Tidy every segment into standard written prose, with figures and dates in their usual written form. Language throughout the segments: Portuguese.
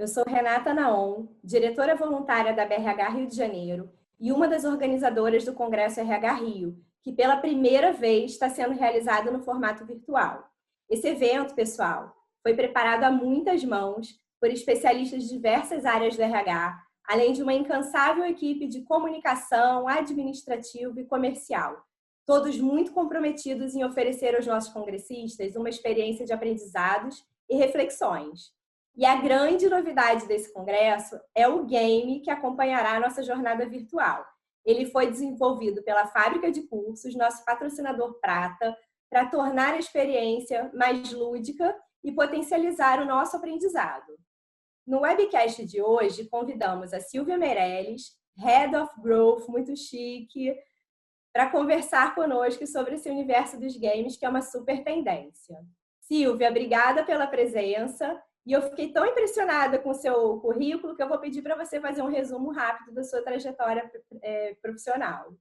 Eu sou Renata Naon, diretora voluntária da BRH Rio de Janeiro e uma das organizadoras do Congresso RH Rio, que pela primeira vez está sendo realizado no formato virtual. Esse evento, pessoal, foi preparado a muitas mãos por especialistas de diversas áreas do RH, além de uma incansável equipe de comunicação, administrativa e comercial, todos muito comprometidos em oferecer aos nossos congressistas uma experiência de aprendizados e reflexões. E a grande novidade desse congresso é o game que acompanhará a nossa jornada virtual. Ele foi desenvolvido pela Fábrica de Cursos, nosso patrocinador prata, para tornar a experiência mais lúdica e potencializar o nosso aprendizado. No webcast de hoje, convidamos a Silvia Meirelles, Head of Growth, muito chique, para conversar conosco sobre esse universo dos games, que é uma super tendência. Silvia, obrigada pela presença. E eu fiquei tão impressionada com o seu currículo que eu vou pedir para você fazer um resumo rápido da sua trajetória profissional.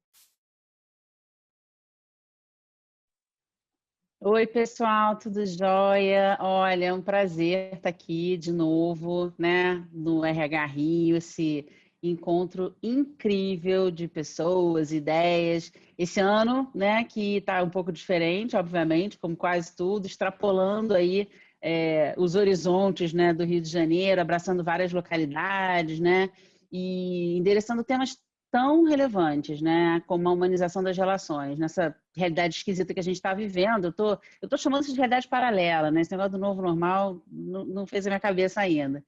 Oi, pessoal, tudo jóia? Olha, é um prazer estar aqui de novo, né, no RH Rio, esse encontro incrível de pessoas, ideias. Esse ano, né, que está um pouco diferente, obviamente, como quase tudo, extrapolando aí os horizontes, né, do Rio de Janeiro, abraçando várias localidades, né, e endereçando temas tão relevantes, né, como a humanização das relações, nessa realidade esquisita que a gente está vivendo. Eu tô chamando isso de realidade paralela, né? Esse negócio do novo normal não fez a minha cabeça ainda.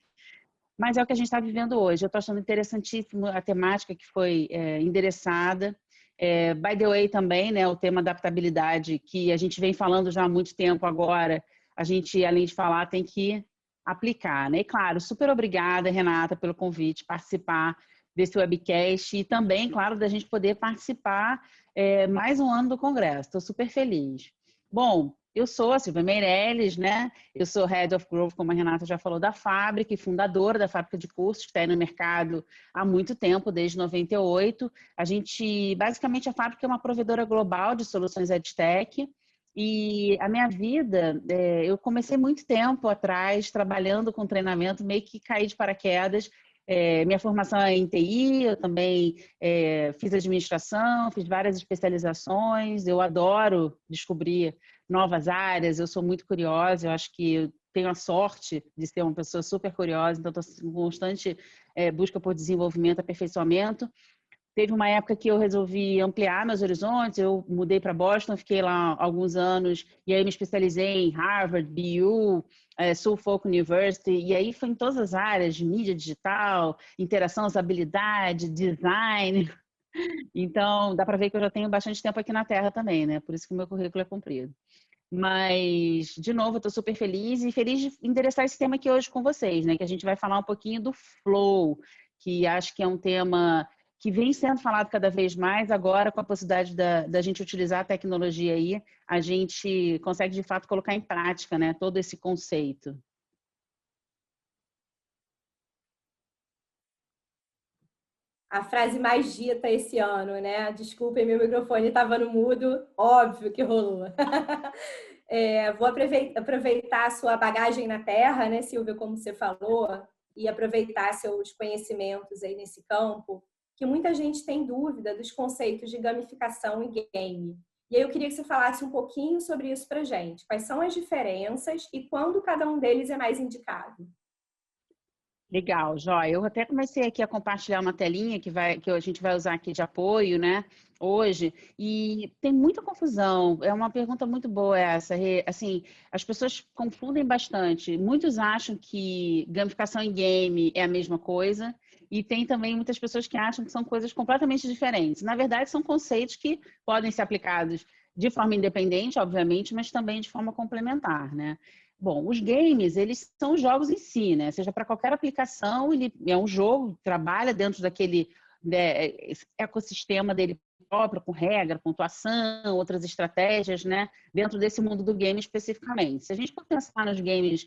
Mas é o que a gente está vivendo hoje. Eu estou achando interessantíssimo a temática que foi endereçada. By the way, também, né, o tema adaptabilidade, que a gente vem falando já há muito tempo agora, a gente, além de falar, tem que aplicar, né? E claro, super obrigada, Renata, pelo convite, participar desse webcast e também, claro, da gente poder participar mais um ano do Congresso. Estou super feliz. Bom, eu sou a Silvia Meirelles, né? Eu sou Head of Growth, como a Renata já falou, da Fábrica e fundadora da Fábrica de Cursos, que está aí no mercado há muito tempo, desde 98. Basicamente, a Fábrica é uma provedora global de soluções EdTech. E a minha vida, eu comecei muito tempo atrás, trabalhando com treinamento, meio que caí de paraquedas. Minha formação é em TI, eu também fiz administração, fiz várias especializações. Eu adoro descobrir novas áreas, eu sou muito curiosa, eu acho que eu tenho a sorte de ser uma pessoa super curiosa, então estou em constante busca por desenvolvimento, aperfeiçoamento. Teve uma época que eu resolvi ampliar meus horizontes, eu mudei para Boston, fiquei lá alguns anos, e aí me especializei em Harvard, BU, Suffolk University, e aí foi em todas as áreas de mídia digital, interação, usabilidade, design. Então, dá para ver que eu já tenho bastante tempo aqui na Terra também, né? Por isso que o meu currículo é comprido. Mas, de novo, eu estou super feliz e feliz de endereçar esse tema aqui hoje com vocês, né? Que a gente vai falar um pouquinho do flow, que acho que é um tema que vem sendo falado cada vez mais. Agora, com a possibilidade da gente utilizar a tecnologia aí, a gente consegue, de fato, colocar em prática, né, todo esse conceito. A frase mais dita esse ano, né? Desculpem, meu microfone estava no mudo, óbvio que rolou. Vou aproveitar a sua bagagem na terra, né, Silvia, como você falou, e aproveitar seus conhecimentos aí nesse campo, que muita gente tem dúvida dos conceitos de gamificação e game. E aí eu queria que você falasse um pouquinho sobre isso para a gente. Quais são as diferenças e quando cada um deles é mais indicado? Legal, Jóia. Eu até comecei aqui a compartilhar uma telinha que a gente vai usar aqui de apoio, né, hoje, e tem muita confusão. É uma pergunta muito boa essa. Assim, as pessoas confundem bastante. Muitos acham que gamificação em game é a mesma coisa, e tem também muitas pessoas que acham que são coisas completamente diferentes. Na verdade, são conceitos que podem ser aplicados de forma independente, obviamente, mas também de forma complementar, né? Bom, os games, eles são os jogos em si, né? Seja para qualquer aplicação, ele é um jogo, trabalha dentro daquele ecossistema dele próprio, com regra, pontuação, outras estratégias, né? Dentro desse mundo do game especificamente. Se a gente for pensar nos games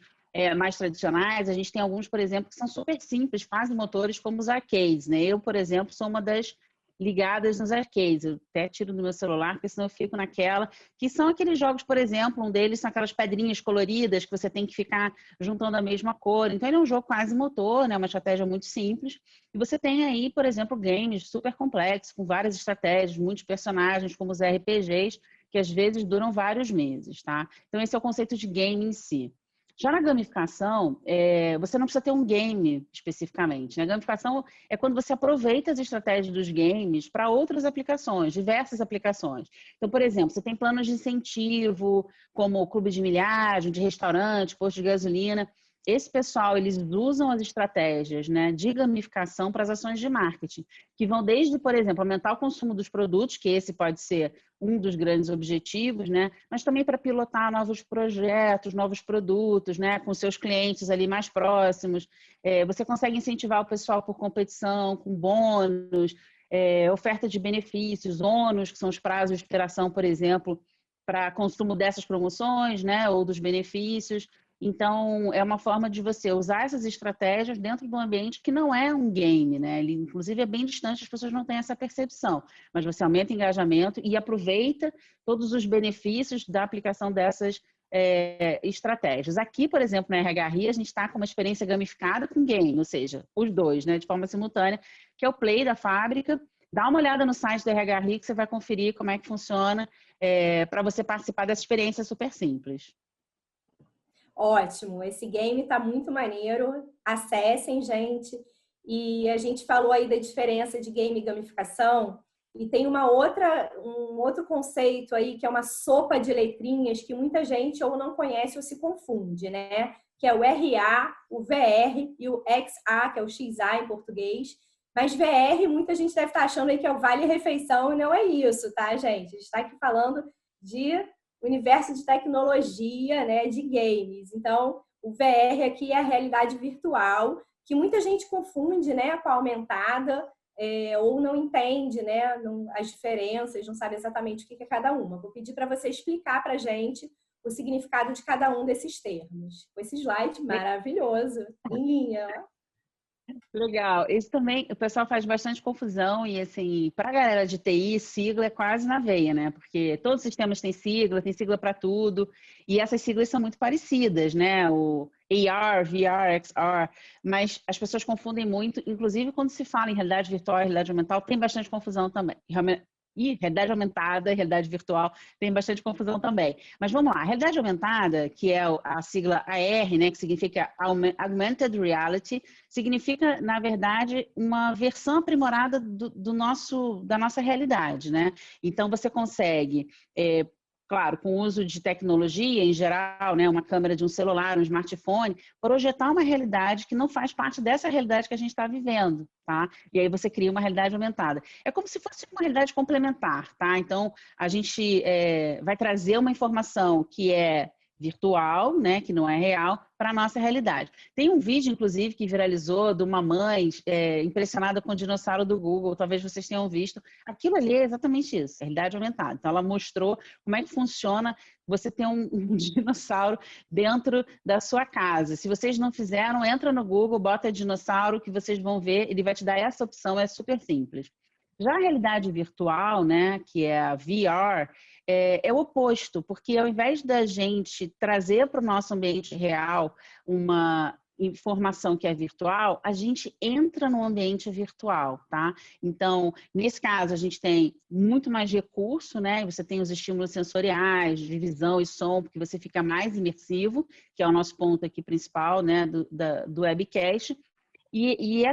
mais tradicionais, a gente tem alguns, por exemplo, que são super simples, fazem motores como os arcades, né? Eu, por exemplo, sou uma das ligadas nos arcades. Eu até tiro do meu celular, porque senão eu fico naquela. Que são aqueles jogos, por exemplo, um deles são aquelas pedrinhas coloridas que você tem que ficar juntando a mesma cor. Então, ele é um jogo quase motor, né? Uma estratégia muito simples. E você tem aí, por exemplo, games super complexos, com várias estratégias, muitos personagens, como os RPGs, que às vezes duram vários meses, tá? Então, esse é o conceito de game em si. Já na gamificação, você não precisa ter um game especificamente, né? A gamificação é quando você aproveita as estratégias dos games para outras aplicações, diversas aplicações. Então, por exemplo, você tem planos de incentivo, como clube de milhagem, de restaurante, posto de gasolina. Esse pessoal, eles usam as estratégias, né, de gamificação para as ações de marketing, que vão desde, por exemplo, aumentar o consumo dos produtos, que esse pode ser um dos grandes objetivos, né, mas também para pilotar novos projetos, novos produtos, né, com seus clientes ali mais próximos. Você consegue incentivar o pessoal por competição, com bônus, oferta de benefícios, ônus, que são os prazos de expiração, por exemplo, para consumo dessas promoções, né, ou dos benefícios. Então, é uma forma de você usar essas estratégias dentro de um ambiente que não é um game, né? Ele, inclusive, é bem distante, as pessoas não têm essa percepção. Mas você aumenta o engajamento e aproveita todos os benefícios da aplicação dessas estratégias. Aqui, por exemplo, na RH Rio, a gente está com uma experiência gamificada com game, ou seja, os dois, né? De forma simultânea, que é o Play da fábrica. Dá uma olhada no site da RH Rio que você vai conferir como é que funciona para você participar dessa experiência super simples. Ótimo, esse game está muito maneiro. Acessem, gente. E a gente falou aí da diferença de game e gamificação. E tem um outro conceito aí que é uma sopa de letrinhas que muita gente ou não conhece ou se confunde, né? Que é o RA, o VR e o XA, que é o XA em português. Mas VR, muita gente deve estar achando aí que é o Vale Refeição e não é isso, tá, gente? A gente está aqui falando de universo de tecnologia, né, de games. Então, o VR aqui é a realidade virtual, que muita gente confunde, né, com a aumentada, ou não entende, né, as diferenças, não sabe exatamente o que é cada uma. Vou pedir para você explicar para a gente o significado de cada um desses termos. Com esse slide maravilhoso, em linha. Legal. Isso também, o pessoal faz bastante confusão e, assim, para a galera de TI, sigla é quase na veia, né? Porque todos os sistemas têm sigla para tudo, e essas siglas são muito parecidas, né? O AR, VR, XR, mas as pessoas confundem muito, inclusive quando se fala em realidade virtual e realidade aumentada, tem bastante confusão também. E realidade aumentada e realidade virtual tem bastante confusão também. Mas vamos lá, a realidade aumentada, que é a sigla AR, né, que significa Augmented Reality, significa, na verdade, uma versão aprimorada da nossa realidade, né? Então, você consegue, claro, com o uso de tecnologia em geral, né, uma câmera de um celular, um smartphone, projetar uma realidade que não faz parte dessa realidade que a gente está vivendo, tá? E aí você cria uma realidade aumentada. É como se fosse uma realidade complementar, tá? Então, a gente vai trazer uma informação que é virtual, né, que não é real, para a nossa realidade. Tem um vídeo, inclusive, que viralizou de uma mãe impressionada com o dinossauro do Google, talvez vocês tenham visto. Aquilo ali é exatamente isso, realidade aumentada. Então, ela mostrou como é que funciona você ter um dinossauro dentro da sua casa. Se vocês não fizeram, entra no Google, bota dinossauro, que vocês vão ver, ele vai te dar essa opção, é super simples. Já a realidade virtual, né, que é a VR, é o oposto, porque ao invés da gente trazer para o nosso ambiente real uma informação que é virtual, a gente entra no ambiente virtual, tá? Então, nesse caso, a gente tem muito mais recurso, né? Você tem os estímulos sensoriais, de visão e som, porque você fica mais imersivo, que é o nosso ponto aqui principal, né, do webcast. E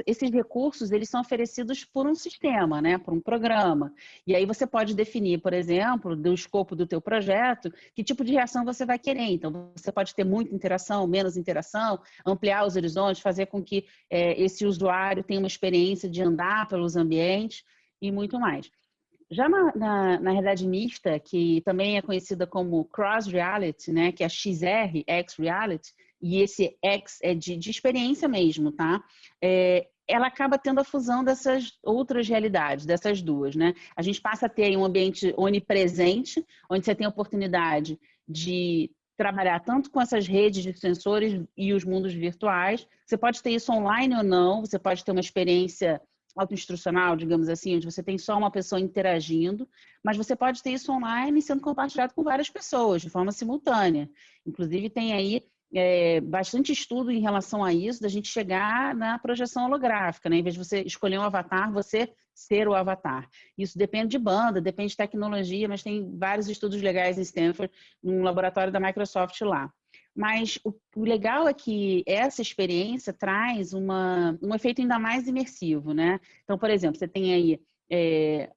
esses recursos, eles são oferecidos por um sistema, né? Por um programa. E aí você pode definir, por exemplo, do escopo do teu projeto, que tipo de reação você vai querer. Então, você pode ter muita interação, menos interação, ampliar os horizontes, fazer com que esse usuário tenha uma experiência de andar pelos ambientes e muito mais. Já na realidade mista, que também é conhecida como Cross Reality, né, que é XR, X Reality, e esse X é de experiência mesmo, tá? Ela acaba tendo a fusão dessas outras realidades, dessas duas, né? A gente passa a ter um ambiente onipresente, onde você tem a oportunidade de trabalhar tanto com essas redes de sensores e os mundos virtuais. Você pode ter isso online ou não, você pode ter uma experiência autoinstrucional, digamos assim, onde você tem só uma pessoa interagindo, mas você pode ter isso online sendo compartilhado com várias pessoas, de forma simultânea. Inclusive, tem aí bastante estudo em relação a isso, da gente chegar na projeção holográfica, né? Em vez de você escolher um avatar, você ser o avatar. Isso depende de banda, depende de tecnologia, mas tem vários estudos legais em Stanford, num laboratório da Microsoft lá. Mas o legal é que essa experiência traz um efeito ainda mais imersivo, né? Então, por exemplo, você tem aí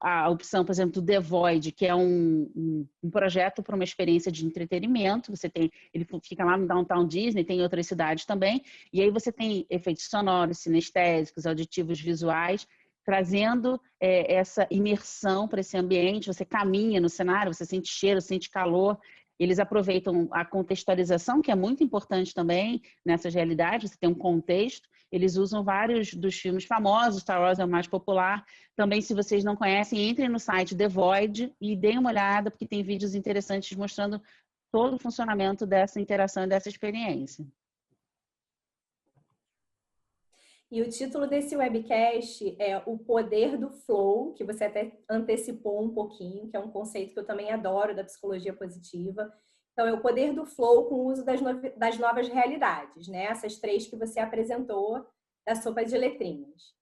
a opção, por exemplo, do The Void, que é um projeto para uma experiência de entretenimento. Ele fica lá no Downtown Disney, tem em outras cidades também, e aí você tem efeitos sonoros, sinestésicos, auditivos, visuais, trazendo essa imersão para esse ambiente. Você caminha no cenário, você sente cheiro, sente calor. Eles aproveitam a contextualização, que é muito importante também nessas realidades, você tem um contexto. Eles usam vários dos filmes famosos, Star Wars é o mais popular. Também, se vocês não conhecem, entrem no site The Void e deem uma olhada, porque tem vídeos interessantes mostrando todo o funcionamento dessa interação e dessa experiência. E o título desse webcast é O Poder do Flow, que você até antecipou um pouquinho, que é um conceito que eu também adoro da psicologia positiva. Então, é o poder do flow com o uso das novas realidades, né? Essas 3 que você apresentou da sopa de letrinhas.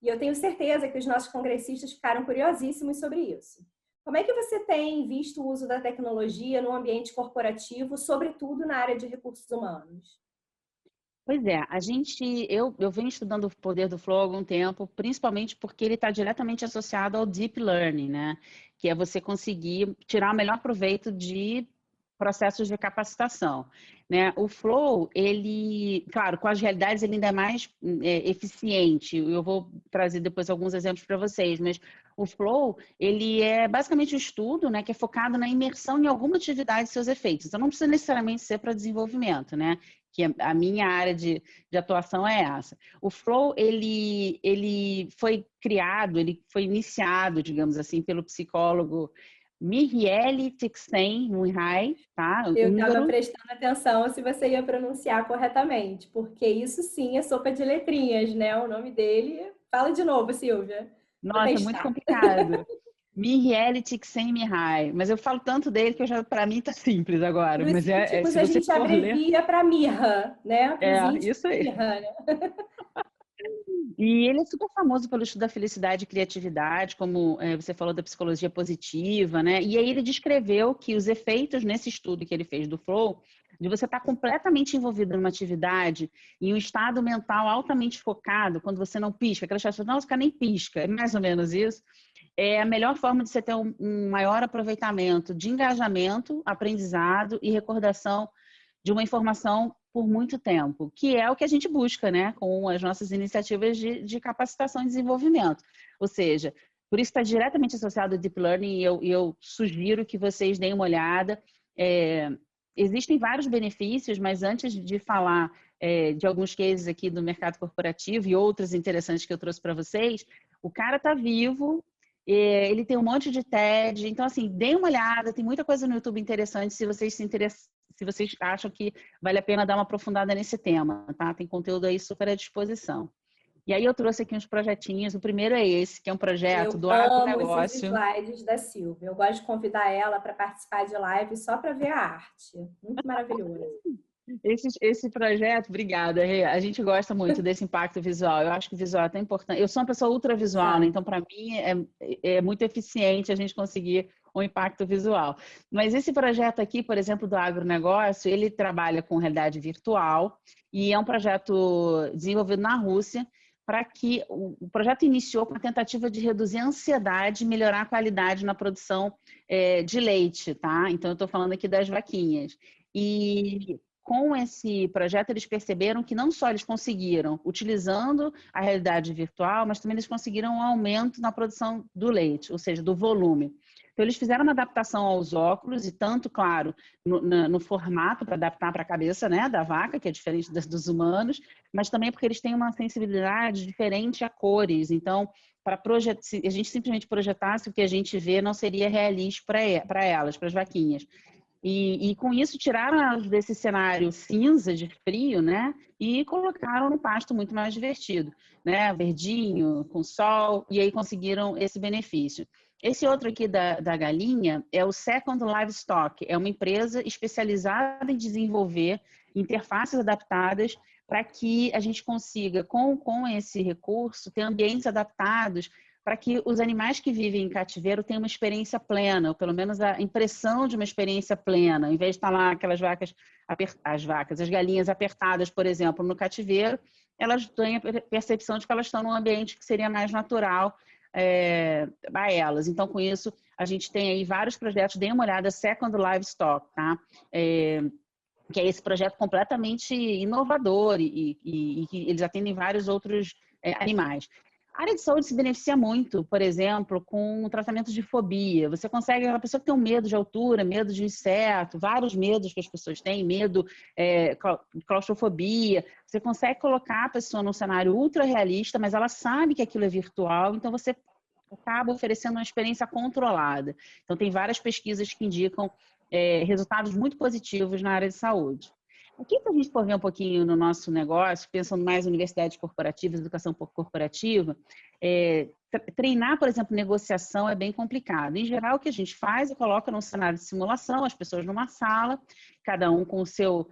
E eu tenho certeza que os nossos congressistas ficaram curiosíssimos sobre isso. Como é que você tem visto o uso da tecnologia no ambiente corporativo, sobretudo na área de recursos humanos? Pois é, eu venho estudando o poder do flow há algum tempo, principalmente porque ele está diretamente associado ao deep learning, né? Que é você conseguir tirar o melhor proveito de processos de capacitação, né? O flow, ele, claro, com as realidades ele ainda é mais eficiente. Eu vou trazer depois alguns exemplos para vocês, mas o flow, ele é basicamente um estudo, né, que é focado na imersão em alguma atividade e seus efeitos. Então, não precisa necessariamente ser para desenvolvimento, né? Que a minha área de atuação é essa. O Flow, ele foi criado, ele foi iniciado, digamos assim, pelo psicólogo Mihaly Csikszentmihalyi, tá? Eu estava prestando atenção se você ia pronunciar corretamente, porque isso sim é sopa de letrinhas, né? O nome dele. Fala de novo, Silvia. Nossa, muito complicado. Mihaly Csikszentmihalyi, mas eu falo tanto dele que para mim tá simples agora. Nos Mas íntimos se a você gente for ler, abrevia para Mirra, né? Para os íntimos, isso aí. Mirra, né? E ele é super famoso pelo estudo da felicidade e criatividade, como você falou da psicologia positiva, né? E aí ele descreveu que os efeitos nesse estudo que ele fez do Flow, de você estar completamente envolvido numa atividade, em um estado mental altamente focado, quando você não pisca, aquelas pessoas, não, fica nem pisca, é mais ou menos isso, é a melhor forma de você ter um maior aproveitamento de engajamento, aprendizado e recordação de uma informação por muito tempo, que é o que a gente busca, né, com as nossas iniciativas de capacitação e desenvolvimento. Ou seja, por isso está diretamente associado ao Deep Learning e eu sugiro que vocês deem uma olhada. Existem vários benefícios, mas antes de falar de alguns cases aqui do mercado corporativo e outros interessantes que eu trouxe para vocês, o cara está vivo, ele tem um monte de TED, então assim, deem uma olhada, tem muita coisa no YouTube interessante se vocês se vocês acham que vale a pena dar uma aprofundada nesse tema, tá? Tem conteúdo aí super à disposição. E aí eu trouxe aqui uns projetinhos, o primeiro é esse, que é um projeto do agronegócio. Eu amo esses slides da Silvia, eu gosto de convidar ela para participar de live só para ver a arte, muito maravilhoso. Esse projeto, obrigada, Rê. A gente gosta muito desse impacto visual. Eu acho que o visual é tão importante. Eu sou uma pessoa ultravisual, né? Então, para mim, é muito eficiente a gente conseguir um impacto visual. Mas esse projeto aqui, por exemplo, do agronegócio, ele trabalha com realidade virtual e é um projeto desenvolvido na Rússia para que o projeto iniciou com a tentativa de reduzir a ansiedade e melhorar a qualidade na produção de leite, tá? Então, eu estou falando aqui das vaquinhas. E com esse projeto, eles perceberam que não só eles conseguiram, utilizando a realidade virtual, mas também eles conseguiram um aumento na produção do leite, ou seja, do volume. Então, eles fizeram uma adaptação aos óculos e tanto, claro, no formato para adaptar para a cabeça, né, da vaca, que é diferente dos humanos, mas também porque eles têm uma sensibilidade diferente a cores. Então, se a gente simplesmente projetasse o que a gente vê, não seria realista para elas, para as vaquinhas. E com isso tiraram elas desse cenário cinza de frio, né? E colocaram no pasto muito mais divertido, né? Verdinho, com sol, e aí conseguiram esse benefício. Esse outro aqui da galinha é o Second Livestock, é uma empresa especializada em desenvolver interfaces adaptadas para que a gente consiga, com esse recurso, ter ambientes adaptados para que os animais que vivem em cativeiro tenham uma experiência plena, ou pelo menos a impressão de uma experiência plena, em vez de estar lá aquelas as galinhas apertadas, por exemplo, no cativeiro, elas têm a percepção de que elas estão num ambiente que seria mais natural a elas. Então, com isso, a gente tem aí vários projetos, deem uma olhada, Second Livestock, tá? Que é esse projeto completamente inovador e que eles atendem vários outros animais. A área de saúde se beneficia muito, por exemplo, com o tratamento de fobia. Você consegue, uma pessoa que tem um medo de altura, medo de inseto, vários medos que as pessoas têm, medo, claustrofobia, você consegue colocar a pessoa num cenário ultra realista, mas ela sabe que aquilo é virtual, então você acaba oferecendo uma experiência controlada. Então, tem várias pesquisas que indicam resultados muito positivos na área de saúde. Aqui, se a gente for ver um pouquinho no nosso negócio, pensando mais em universidades corporativas, educação corporativa, treinar, por exemplo, negociação é bem complicado. Em geral, o que a gente faz é coloca num cenário de simulação, as pessoas numa sala, cada um com o seu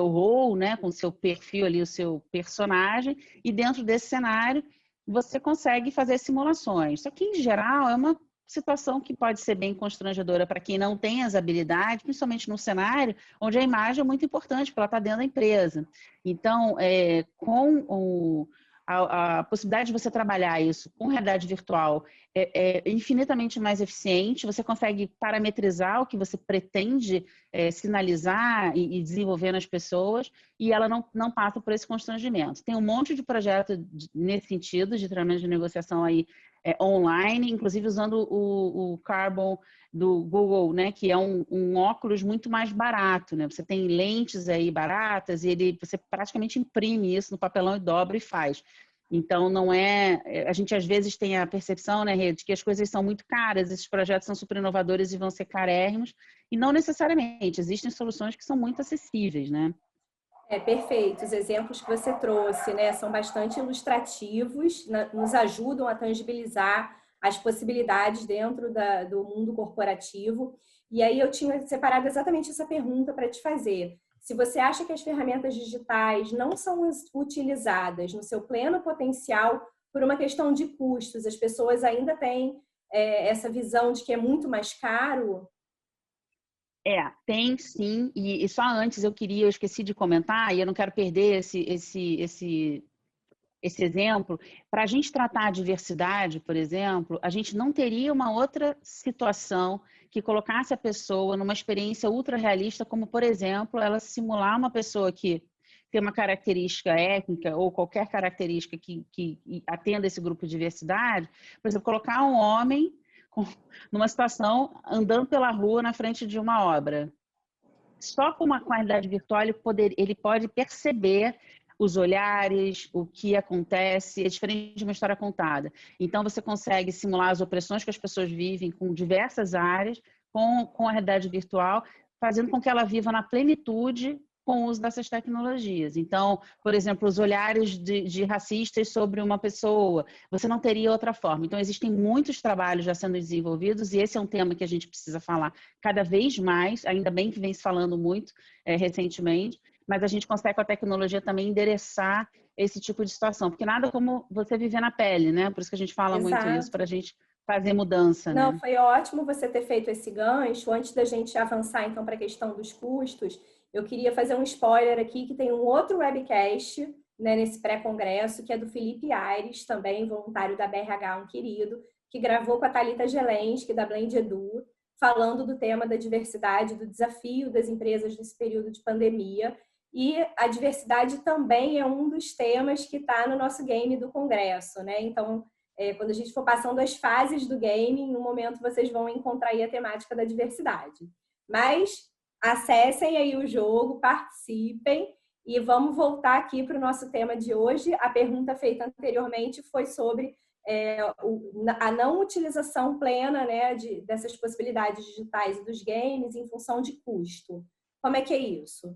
role, né, com o seu perfil ali, o seu personagem, e dentro desse cenário você consegue fazer simulações. Só que, em geral, é uma situação que pode ser bem constrangedora para quem não tem as habilidades, principalmente no cenário, onde a imagem é muito importante, porque ela está dentro da empresa. Então, com a possibilidade de você trabalhar isso com realidade virtual é infinitamente mais eficiente, você consegue parametrizar o que você pretende sinalizar e desenvolver nas pessoas, e ela não passa por esse constrangimento. Tem um monte de projeto nesse sentido, de treinamento de negociação aí online, inclusive usando o Carbon do Google, né, que é um óculos muito mais barato, né? Você tem lentes aí baratas e você praticamente imprime isso no papelão e dobra e faz. Então, não a gente às vezes tem a percepção, né, Rê, de que as coisas são muito caras, esses projetos são super inovadores e vão ser carérrimos, e não necessariamente, existem soluções que são muito acessíveis, né? Perfeito. Os exemplos que você trouxe, né, são bastante ilustrativos, nos ajudam a tangibilizar as possibilidades dentro do mundo corporativo. E aí eu tinha separado exatamente essa pergunta para te fazer. Se você acha que as ferramentas digitais não são utilizadas no seu pleno potencial por uma questão de custos, as pessoas ainda têm essa visão de que é muito mais caro? Tem sim, e só antes eu esqueci de comentar, e eu não quero perder esse exemplo. Para a gente tratar a diversidade, por exemplo, a gente não teria uma outra situação que colocasse a pessoa numa experiência ultra realista, como, por exemplo, ela simular uma pessoa que tem uma característica étnica ou qualquer característica que atenda esse grupo de diversidade. Por exemplo, colocar um homem numa situação andando pela rua na frente de uma obra. Só com uma qualidade virtual ele pode perceber os olhares, o que acontece, é diferente de uma história contada. Então, você consegue simular as opressões que as pessoas vivem com diversas áreas, com a realidade virtual, fazendo com que ela viva na plenitude com o uso dessas tecnologias. Então, por exemplo, os olhares de racistas sobre uma pessoa, você não teria outra forma. Então, existem muitos trabalhos já sendo desenvolvidos, e esse é um tema que a gente precisa falar cada vez mais, ainda bem que vem se falando muito recentemente, mas a gente consegue com a tecnologia também endereçar esse tipo de situação, porque nada como você viver na pele, né? Por isso que a gente fala muito isso, para a gente fazer mudança, Não, né? foi ótimo você ter feito esse gancho. Antes da gente avançar, então, para a questão dos custos, eu queria fazer um spoiler aqui, que tem um outro webcast, né, nesse pré-congresso, que é do Felipe Aires, também voluntário da BRH, um querido, que gravou com a Thalita Gelensky, da Blend Edu, falando do tema da diversidade, do desafio das empresas nesse período de pandemia. E a diversidade também é um dos temas que está no nosso game do congresso, né? Então, quando a gente for passando as fases do game, em um momento vocês vão encontrar aí a temática da diversidade. Mas acessem aí o jogo, participem e vamos voltar aqui para o nosso tema de hoje. A pergunta feita anteriormente foi sobre a não utilização plena, né, dessas possibilidades digitais e dos games em função de custo. Como é que é isso?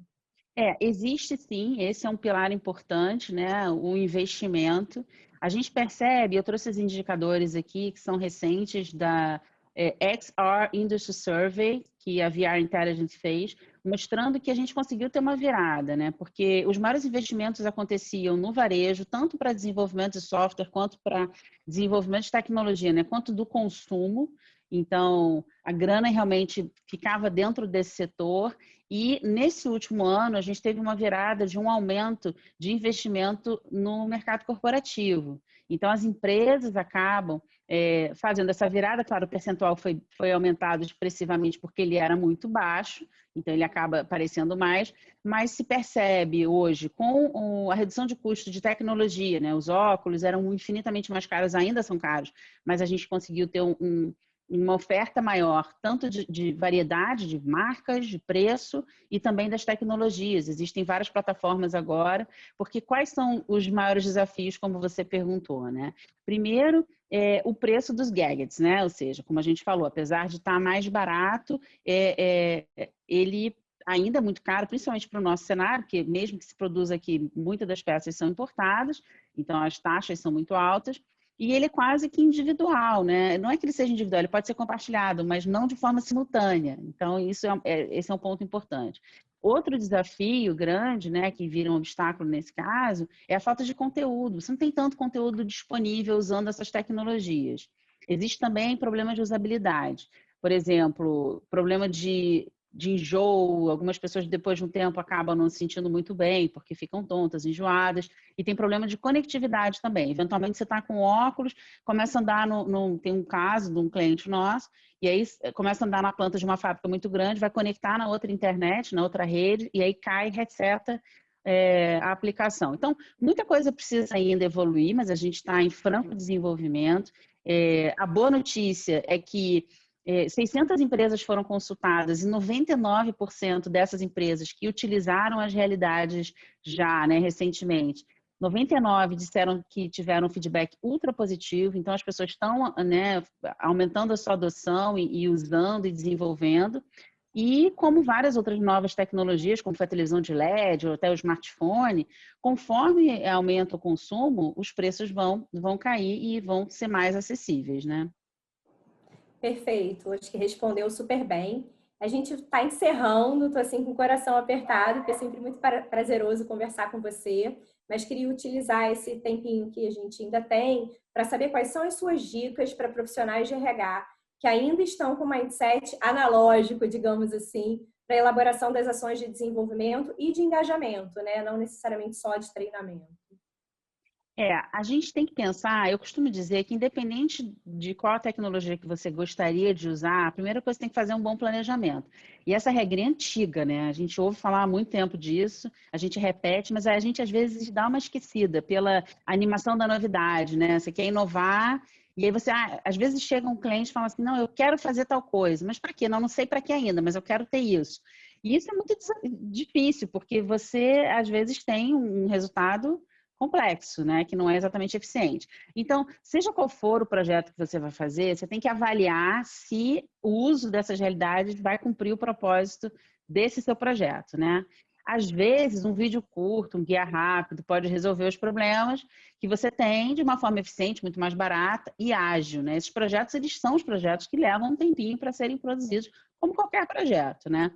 Existe sim, esse é um pilar importante, né? O investimento. A gente percebe, eu trouxe os indicadores aqui que são recentes da XR Industry Survey, que a VR Intelligence fez, mostrando que a gente conseguiu ter uma virada, né? Porque os maiores investimentos aconteciam no varejo, tanto para desenvolvimento de software, quanto para desenvolvimento de tecnologia, né? Quanto do consumo. Então, a grana realmente ficava dentro desse setor. E nesse último ano, a gente teve uma virada de um aumento de investimento no mercado corporativo. Então, as empresas acabam fazendo essa virada. Claro, o percentual foi aumentado expressivamente porque ele era muito baixo, então ele acaba aparecendo mais, mas se percebe hoje, com a redução de custo de tecnologia, né? Os óculos eram infinitamente mais caros, ainda são caros, mas a gente conseguiu ter uma oferta maior, tanto de variedade de marcas, de preço e também das tecnologias. Existem várias plataformas agora, porque quais são os maiores desafios, como você perguntou, né? Primeiro, o preço dos gadgets, né? Ou seja, como a gente falou, apesar de estar mais barato, ele ainda é muito caro, principalmente para o nosso cenário, porque mesmo que se produza aqui, muitas das peças são importadas, então as taxas são muito altas. E ele é quase que individual, né? Não é que ele seja individual, ele pode ser compartilhado, mas não de forma simultânea. Então, esse é um ponto importante. Outro desafio grande, né, que vira um obstáculo nesse caso, é a falta de conteúdo. Você não tem tanto conteúdo disponível usando essas tecnologias. Existe também problema de usabilidade. Por exemplo, problema de enjoo, algumas pessoas depois de um tempo acabam não se sentindo muito bem, porque ficam tontas, enjoadas, e tem problema de conectividade também. Eventualmente você está com óculos, começa a andar tem um caso de um cliente nosso, e aí começa a andar na planta de uma fábrica muito grande, vai conectar na outra internet, na outra rede, e aí cai e reseta a aplicação. Então, muita coisa precisa ainda evoluir, mas a gente está em franco desenvolvimento. A boa notícia é que 600 empresas foram consultadas e 99% dessas empresas que utilizaram as realidades já, né, recentemente, 99 disseram que tiveram feedback ultra positivo, então as pessoas estão, né, aumentando a sua adoção e usando e desenvolvendo. E como várias outras novas tecnologias, como foi a televisão de LED ou até o smartphone, conforme aumenta o consumo, os preços vão cair e vão ser mais acessíveis, né? Perfeito, acho que respondeu super bem. A gente está encerrando, estou assim com o coração apertado, porque é sempre muito prazeroso conversar com você, mas queria utilizar esse tempinho que a gente ainda tem para saber quais são as suas dicas para profissionais de RH que ainda estão com mindset analógico, digamos assim, para a elaboração das ações de desenvolvimento e de engajamento, né? Não necessariamente só de treinamento. A gente tem que pensar, eu costumo dizer que independente de qual tecnologia que você gostaria de usar, a primeira coisa que você tem que fazer é um bom planejamento. E essa regra é antiga, né? A gente ouve falar há muito tempo disso, a gente repete, mas a gente às vezes dá uma esquecida pela animação da novidade, né? Você quer inovar e aí você, às vezes chega um cliente e fala assim, não, eu quero fazer tal coisa, mas para quê? Não sei para que ainda, mas eu quero ter isso. E isso é muito difícil, porque você às vezes tem um resultado complexo, né, que não é exatamente eficiente. Então, seja qual for o projeto que você vai fazer, você tem que avaliar se o uso dessas realidades vai cumprir o propósito desse seu projeto, né? Às vezes, um vídeo curto, um guia rápido, pode resolver os problemas que você tem de uma forma eficiente, muito mais barata e ágil, né? Esses projetos, eles são os projetos que levam um tempinho para serem produzidos, como qualquer projeto, né?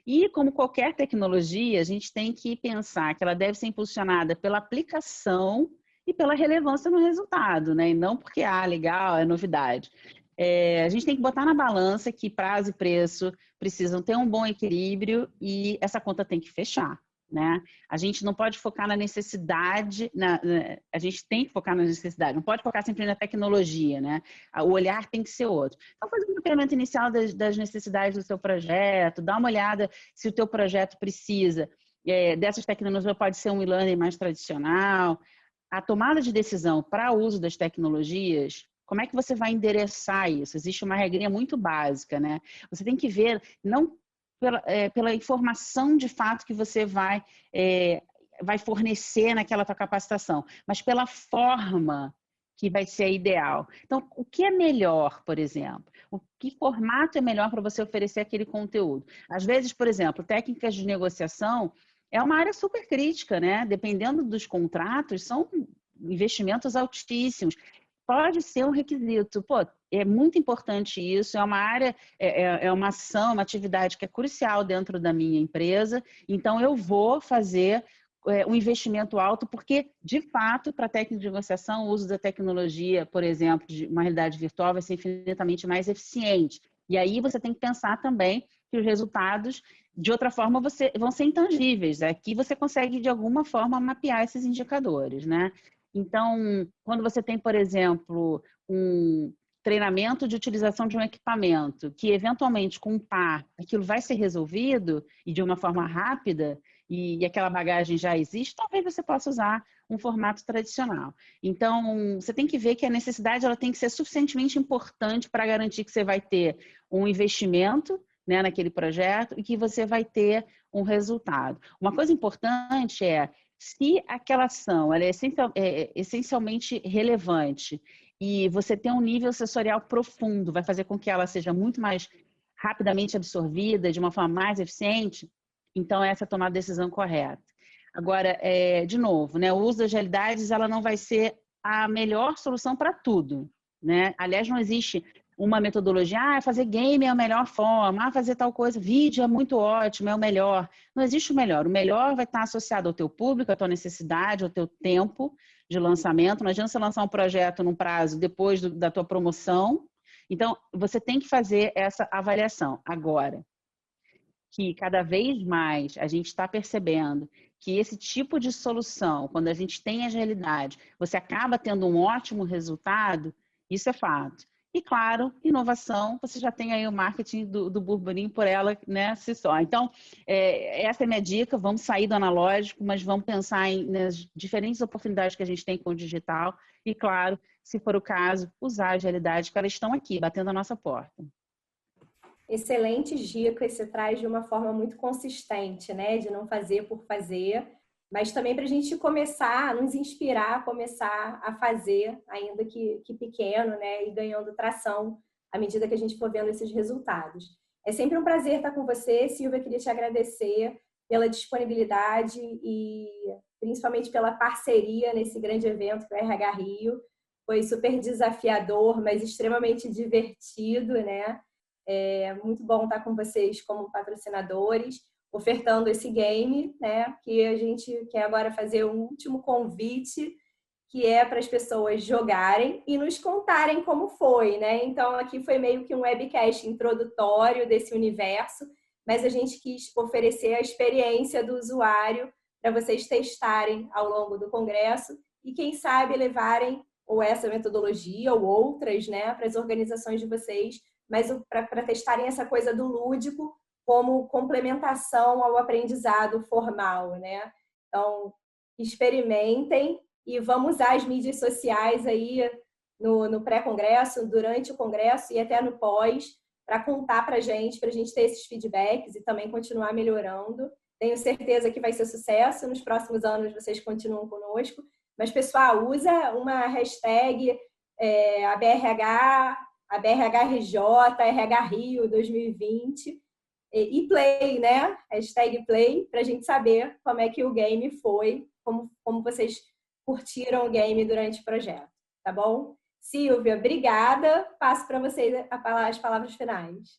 E, como qualquer tecnologia, a gente tem que pensar que ela deve ser impulsionada pela aplicação e pela relevância no resultado, né? E não porque, legal, é novidade. A gente tem que botar na balança que prazo e preço precisam ter um bom equilíbrio e essa conta tem que fechar, né? A gente não pode focar na necessidade, a gente tem que focar na necessidade, não pode focar sempre na tecnologia, né? O olhar tem que ser outro. Então, fazer um mapeamento inicial das necessidades do seu projeto, dá uma olhada se o teu projeto precisa dessas tecnologias, pode ser um e-learning mais tradicional. A tomada de decisão para o uso das tecnologias, como é que você vai endereçar isso? Existe uma regrinha muito básica, né? Você tem que ver, não pela informação de fato que você vai fornecer naquela tua capacitação, mas pela forma que vai ser ideal. Então, o que é melhor, por exemplo? O que formato é melhor para você oferecer aquele conteúdo? Às vezes, por exemplo, técnicas de negociação é uma área super crítica, né? Dependendo dos contratos, são investimentos altíssimos. Pode ser um requisito. Pô, é muito importante isso, é uma área, é uma ação, uma atividade que é crucial dentro da minha empresa, então eu vou fazer um investimento alto, porque, de fato, para a técnica de negociação, o uso da tecnologia, por exemplo, de uma realidade virtual vai ser infinitamente mais eficiente. E aí você tem que pensar também que os resultados, de outra forma, vão ser intangíveis. Aqui você consegue, de alguma forma, mapear esses indicadores, né? Então, quando você tem, por exemplo, um treinamento de utilização de um equipamento, que eventualmente com um par aquilo vai ser resolvido e de uma forma rápida, e aquela bagagem já existe, talvez você possa usar um formato tradicional. Então, você tem que ver que a necessidade ela tem que ser suficientemente importante para garantir que você vai ter um investimento, né, naquele projeto e que você vai ter um resultado. Uma coisa importante é, se aquela ação ela é essencialmente relevante e você tem um nível sensorial profundo, vai fazer com que ela seja muito mais rapidamente absorvida, de uma forma mais eficiente, então essa é a tomada de decisão correta. Agora, de novo, né, o uso das realidades ela não vai ser a melhor solução para tudo, né? Aliás, não existe uma metodologia, fazer game é a melhor forma, fazer tal coisa, vídeo é muito ótimo, é o melhor. Não existe o melhor vai estar associado ao teu público, à tua necessidade, ao teu tempo de lançamento. Não adianta você lançar um projeto num prazo depois da tua promoção. Então, você tem que fazer essa avaliação. Agora, que cada vez mais a gente está percebendo que esse tipo de solução, quando a gente tem as realidades, você acaba tendo um ótimo resultado, isso é fato. E, claro, inovação, você já tem aí o marketing do burburinho por ela, né, si só. Então, essa é a minha dica, vamos sair do analógico, mas vamos pensar nas diferentes oportunidades que a gente tem com o digital e, claro, se for o caso, usar as realidades que elas estão aqui, batendo a nossa porta. Excelentes dicas, você traz de uma forma muito consistente, né? De não fazer por fazer, mas também para a gente começar, nos inspirar a começar a fazer, ainda que pequeno, né? E ganhando tração à medida que a gente for vendo esses resultados. É sempre um prazer estar com você, Silvia. Queria te agradecer pela disponibilidade e principalmente pela parceria nesse grande evento que é o RH Rio. Foi super desafiador, mas extremamente divertido, né? É muito bom estar com vocês como patrocinadores, ofertando esse game, né? Que a gente quer agora fazer um último convite, que é para as pessoas jogarem e nos contarem como foi, né? Então, aqui foi meio que um webcast introdutório desse universo, mas a gente quis oferecer a experiência do usuário para vocês testarem ao longo do congresso e, quem sabe, levarem ou essa metodologia ou outras, né, para as organizações de vocês, mas para testarem essa coisa do lúdico como complementação ao aprendizado formal, né? Então, experimentem e vamos usar as mídias sociais aí no pré-congresso, durante o congresso e até no pós, para contar para a gente ter esses feedbacks e também continuar melhorando. Tenho certeza que vai ser sucesso. Nos próximos anos vocês continuam conosco. Mas, pessoal, usa uma hashtag a BRHRJ, RH Rio 2020 e play, né? Hashtag play, para a gente saber como é que o game foi, como vocês curtiram o game durante o projeto, tá bom? Silvia, obrigada. Passo para vocês as palavras finais.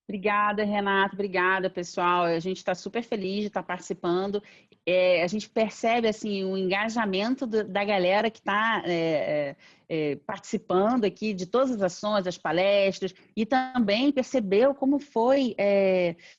Obrigada, Renato. Obrigada, pessoal. A gente está super feliz de estar participando. A gente percebe assim o engajamento da galera que está participando aqui de todas as ações, das palestras, e também percebeu como foi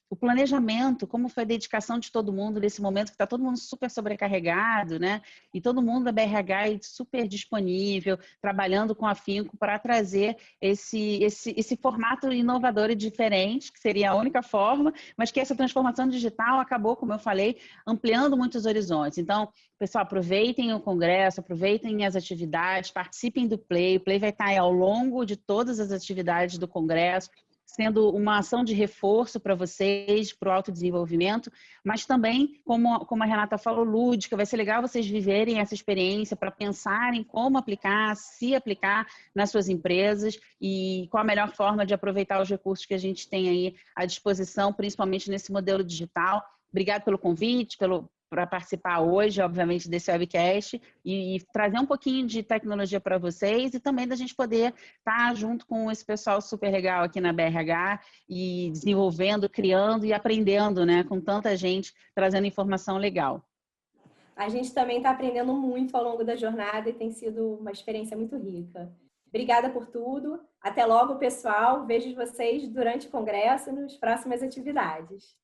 o planejamento, como foi a dedicação de todo mundo nesse momento que está todo mundo super sobrecarregado, né? E todo mundo da BRH super disponível, trabalhando com afinco para trazer esse formato inovador e diferente, que seria a única forma, mas que essa transformação digital acabou, como eu falei, ampliando muitos horizontes. Então, pessoal, aproveitem o congresso, aproveitem as atividades, participem do Play. O Play vai estar aí ao longo de todas as atividades do congresso. sendo uma ação de reforço para vocês, para o autodesenvolvimento, mas também, como a Renata falou, lúdica. Vai ser legal vocês viverem essa experiência para pensarem como aplicar, se aplicar nas suas empresas e qual a melhor forma de aproveitar os recursos que a gente tem aí à disposição, principalmente nesse modelo digital. Obrigada pelo convite, para participar hoje, obviamente, desse webcast e trazer um pouquinho de tecnologia para vocês e também da gente poder estar junto com esse pessoal super legal aqui na BRH e desenvolvendo, criando e aprendendo, né, com tanta gente trazendo informação legal. A gente também está aprendendo muito ao longo da jornada e tem sido uma experiência muito rica. Obrigada por tudo. Até logo, pessoal. Vejo vocês durante o congresso e nas próximas atividades.